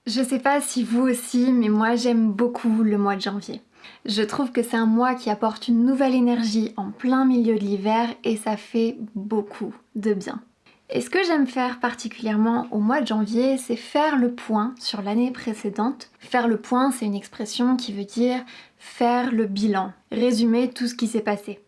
Je sais pas si vous aussi, mais moi j'aime beaucoup le mois de janvier. Je trouve que c'est un mois qui apporte une nouvelle énergie en plein milieu de l'hiver et ça fait beaucoup de bien. Et ce que j'aime faire particulièrement au mois de janvier, c'est faire le point sur l'année précédente. Faire le point, c'est une expression qui veut dire faire le bilan, résumer tout ce qui s'est passé.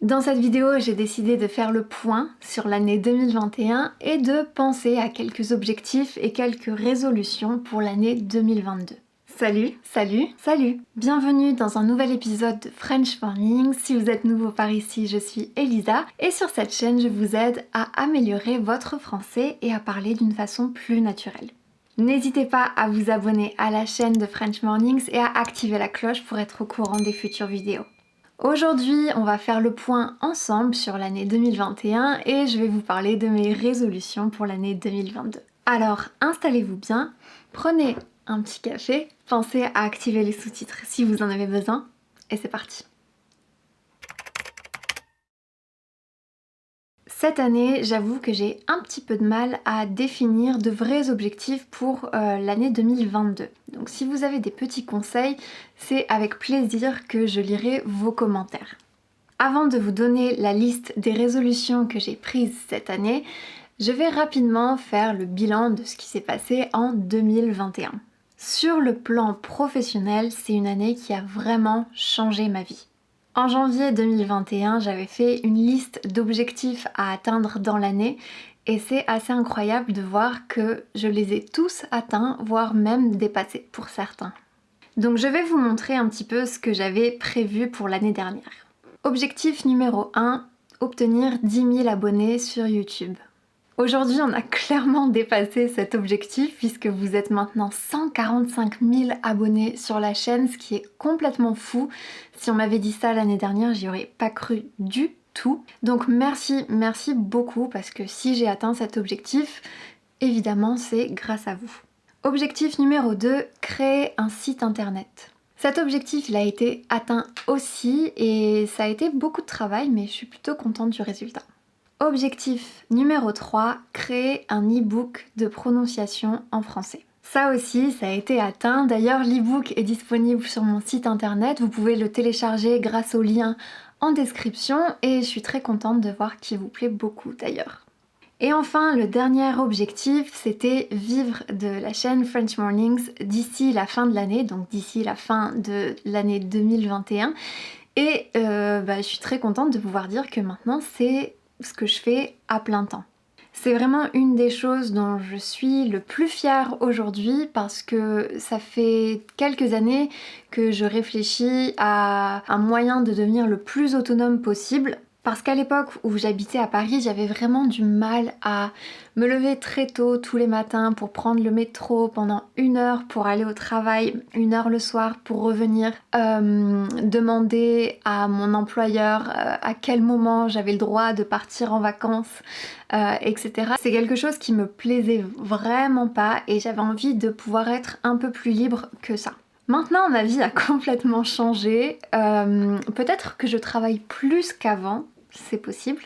Dans cette vidéo, j'ai décidé de faire le point sur l'année 2021 et de penser à quelques objectifs et quelques résolutions pour l'année 2022. Salut, salut, salut! Bienvenue dans un nouvel épisode de French Morning. Si vous êtes nouveau par ici, je suis Elisa et sur cette chaîne, je vous aide à améliorer votre français et à parler d'une façon plus naturelle. N'hésitez pas à vous abonner à la chaîne de French Mornings et à activer la cloche pour être au courant des futures vidéos. Aujourd'hui, on va faire le point ensemble sur l'année 2021 et je vais vous parler de mes résolutions pour l'année 2022. Alors, installez-vous bien, prenez un petit café, pensez à activer les sous-titres si vous en avez besoin et c'est parti. Cette année, j'avoue que j'ai un petit peu de mal à définir de vrais objectifs pour l'année 2022. Donc si vous avez des petits conseils, c'est avec plaisir que je lirai vos commentaires. Avant de vous donner la liste des résolutions que j'ai prises cette année, je vais rapidement faire le bilan de ce qui s'est passé en 2021. Sur le plan professionnel, c'est une année qui a vraiment changé ma vie. En janvier 2021, j'avais fait une liste d'objectifs à atteindre dans l'année et c'est assez incroyable de voir que je les ai tous atteints, voire même dépassés pour certains. Donc je vais vous montrer un petit peu ce que j'avais prévu pour l'année dernière. Objectif numéro 1, obtenir 10 000 abonnés sur YouTube. Aujourd'hui, on a clairement dépassé cet objectif puisque vous êtes maintenant 145 000 abonnés sur la chaîne, ce qui est complètement fou. Si on m'avait dit ça l'année dernière, j'y aurais pas cru du tout. Donc merci beaucoup parce que si j'ai atteint cet objectif, évidemment c'est grâce à vous. Objectif numéro 2, créer un site internet. Cet objectif, il a été atteint aussi et ça a été beaucoup de travail, mais je suis plutôt contente du résultat. Objectif numéro 3, créer un e-book de prononciation en français. Ça aussi, ça a été atteint. D'ailleurs, l'e-book est disponible sur mon site internet. Vous pouvez le télécharger grâce au lien en description et je suis très contente de voir qu'il vous plaît beaucoup d'ailleurs. Et enfin, le dernier objectif, c'était vivre de la chaîne French Mornings d'ici la fin de l'année, donc d'ici la fin de l'année 2021. Et je suis très contente de pouvoir dire que maintenant, c'est ce que je fais à plein temps. C'est vraiment une des choses dont je suis le plus fière aujourd'hui parce que ça fait quelques années que je réfléchis à un moyen de devenir le plus autonome possible. Parce qu'à l'époque où j'habitais à Paris, j'avais vraiment du mal à me lever très tôt tous les matins pour prendre le métro pendant 1 heure pour aller au travail, 1 heure le soir pour revenir, demander à mon employeur à quel moment j'avais le droit de partir en vacances, etc. C'est quelque chose qui me plaisait vraiment pas et j'avais envie de pouvoir être un peu plus libre que ça. Maintenant, ma vie a complètement changé. Peut-être que je travaille plus qu'avant, c'est possible.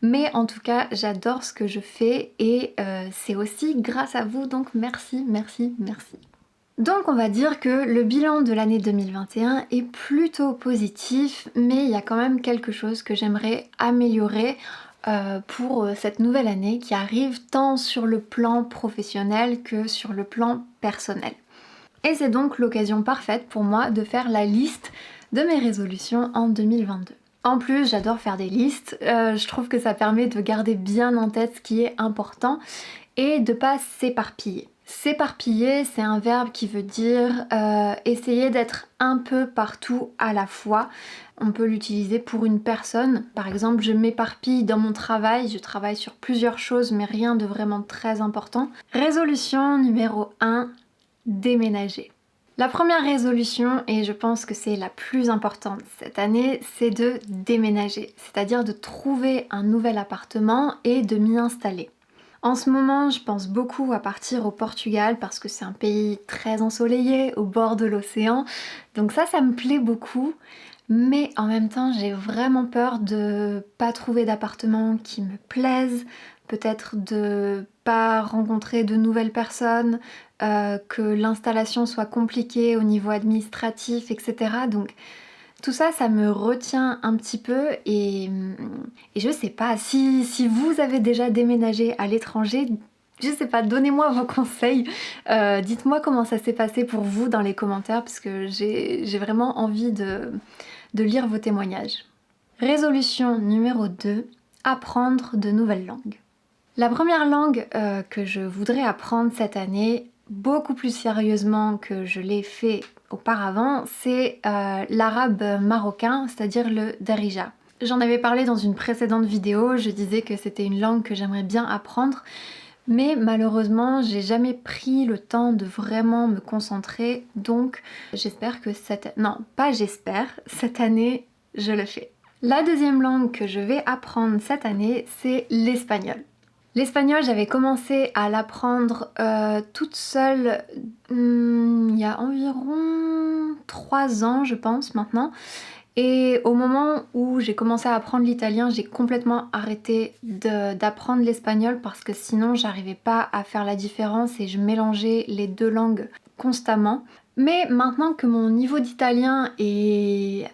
Mais en tout cas, j'adore ce que je fais et c'est aussi grâce à vous. Donc merci. Donc on va dire que le bilan de l'année 2021 est plutôt positif, mais il y a quand même quelque chose que j'aimerais améliorer pour cette nouvelle année qui arrive tant sur le plan professionnel que sur le plan personnel. Et c'est donc l'occasion parfaite pour moi de faire la liste de mes résolutions en 2022. En plus, j'adore faire des listes, je trouve que ça permet de garder bien en tête ce qui est important et de pas s'éparpiller. S'éparpiller, c'est un verbe qui veut dire essayer d'être un peu partout à la fois. On peut l'utiliser pour une personne. Par exemple, je m'éparpille dans mon travail, je travaille sur plusieurs choses mais rien de vraiment très important. Résolution numéro 1. Déménager. La première résolution, et je pense que c'est la plus importante cette année, c'est de déménager, c'est-à-dire de trouver un nouvel appartement et de m'y installer. En ce moment, je pense beaucoup à partir au Portugal parce que c'est un pays très ensoleillé, au bord de l'océan, donc ça me plaît beaucoup. Mais en même temps, j'ai vraiment peur de pas trouver d'appartement qui me plaise, peut-être de pas rencontrer de nouvelles personnes, que l'installation soit compliquée au niveau administratif, etc. Donc tout ça, ça me retient un petit peu et je sais pas, si vous avez déjà déménagé à l'étranger, je sais pas, donnez-moi vos conseils, dites-moi comment ça s'est passé pour vous dans les commentaires parce que j'ai vraiment envie de lire vos témoignages. Résolution numéro 2, apprendre de nouvelles langues. La première langue que je voudrais apprendre cette année, beaucoup plus sérieusement que je l'ai fait auparavant, c'est l'arabe marocain, c'est-à-dire le darija. J'en avais parlé dans une précédente vidéo, je disais que c'était une langue que j'aimerais bien apprendre, mais malheureusement j'ai jamais pris le temps de vraiment me concentrer, donc j'espère que cette année je le fais. La deuxième langue que je vais apprendre cette année, c'est l'espagnol. L'espagnol, j'avais commencé à l'apprendre toute seule il y a environ 3 ans, je pense, maintenant. Et au moment où j'ai commencé à apprendre l'italien, j'ai complètement arrêté d'apprendre l'espagnol parce que sinon, j'arrivais pas à faire la différence et je mélangeais les deux langues constamment. Mais maintenant que mon niveau d'italien est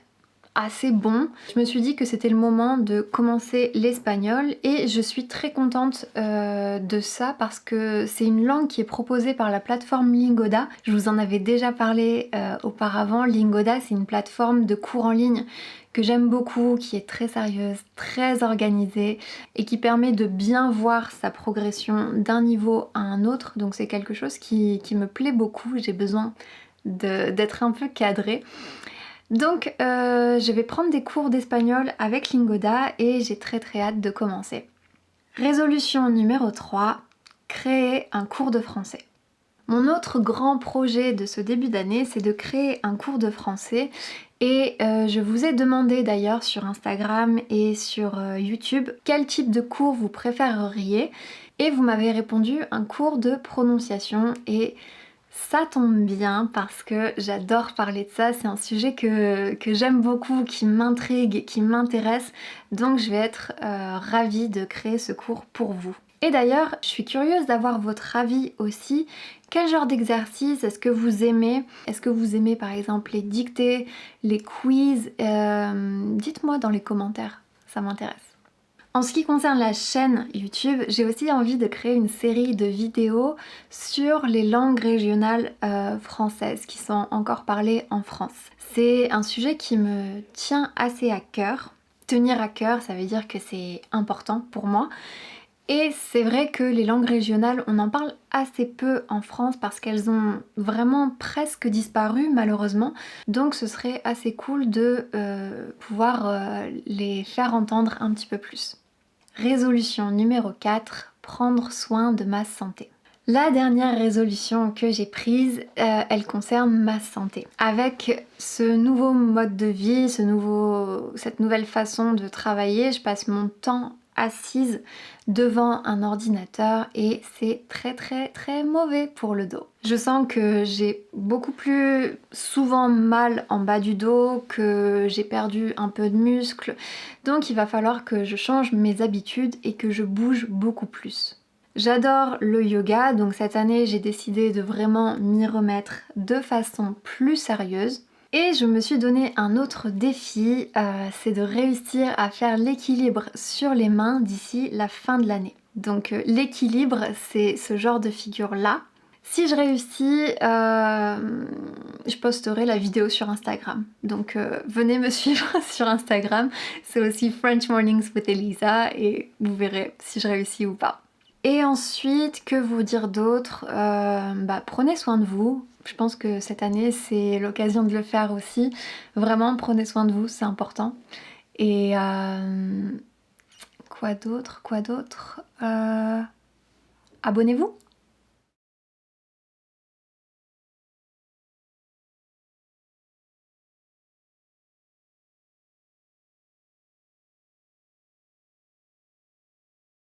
assez bon, je me suis dit que c'était le moment de commencer l'espagnol et je suis très contente de ça parce que c'est une langue qui est proposée par la plateforme Lingoda. Je vous en avais déjà parlé auparavant. Lingoda, c'est une plateforme de cours en ligne que j'aime beaucoup, qui est très sérieuse, très organisée et qui permet de bien voir sa progression d'un niveau à un autre. Donc c'est quelque chose qui me plaît beaucoup. J'ai besoin d'être un peu cadrée. Donc je vais prendre des cours d'espagnol avec Lingoda et j'ai très hâte de commencer. Résolution numéro 3, créer un cours de français. Mon autre grand projet de ce début d'année, c'est de créer un cours de français et je vous ai demandé d'ailleurs sur Instagram et sur YouTube quel type de cours vous préféreriez et vous m'avez répondu un cours de prononciation et ça tombe bien parce que j'adore parler de ça, c'est un sujet que j'aime beaucoup, qui m'intrigue, qui m'intéresse, donc je vais être ravie de créer ce cours pour vous. Et d'ailleurs, je suis curieuse d'avoir votre avis aussi. Quel genre d'exercice est-ce que vous aimez? Est-ce que vous aimez par exemple les dictées, les quiz? Dites-moi dans les commentaires, ça m'intéresse. En ce qui concerne la chaîne YouTube, j'ai aussi envie de créer une série de vidéos sur les langues régionales françaises qui sont encore parlées en France. C'est un sujet qui me tient assez à cœur. Tenir à cœur, ça veut dire que c'est important pour moi. Et c'est vrai que les langues régionales, on en parle assez peu en France parce qu'elles ont vraiment presque disparu malheureusement. Donc ce serait assez cool de pouvoir les faire entendre un petit peu plus. Résolution numéro 4, prendre soin de ma santé. La dernière résolution que j'ai prise, elle concerne ma santé. Avec ce nouveau mode de vie, cette nouvelle façon de travailler, je passe mon temps assise devant un ordinateur et c'est très mauvais pour le dos. Je sens que j'ai beaucoup plus souvent mal en bas du dos, que j'ai perdu un peu de muscle, donc il va falloir que je change mes habitudes et que je bouge beaucoup plus. J'adore le yoga, donc cette année j'ai décidé de vraiment m'y remettre de façon plus sérieuse. Et je me suis donné un autre défi, c'est de réussir à faire l'équilibre sur les mains d'ici la fin de l'année. Donc l'équilibre, c'est ce genre de figure-là. Si je réussis, je posterai la vidéo sur Instagram. Donc venez me suivre sur Instagram, c'est aussi French Mornings with Elisa et vous verrez si je réussis ou pas. Et ensuite, que vous dire d'autre? Prenez soin de vous. Je pense que cette année, c'est l'occasion de le faire aussi. Vraiment, prenez soin de vous, c'est important. Et quoi d'autre? Abonnez-vous.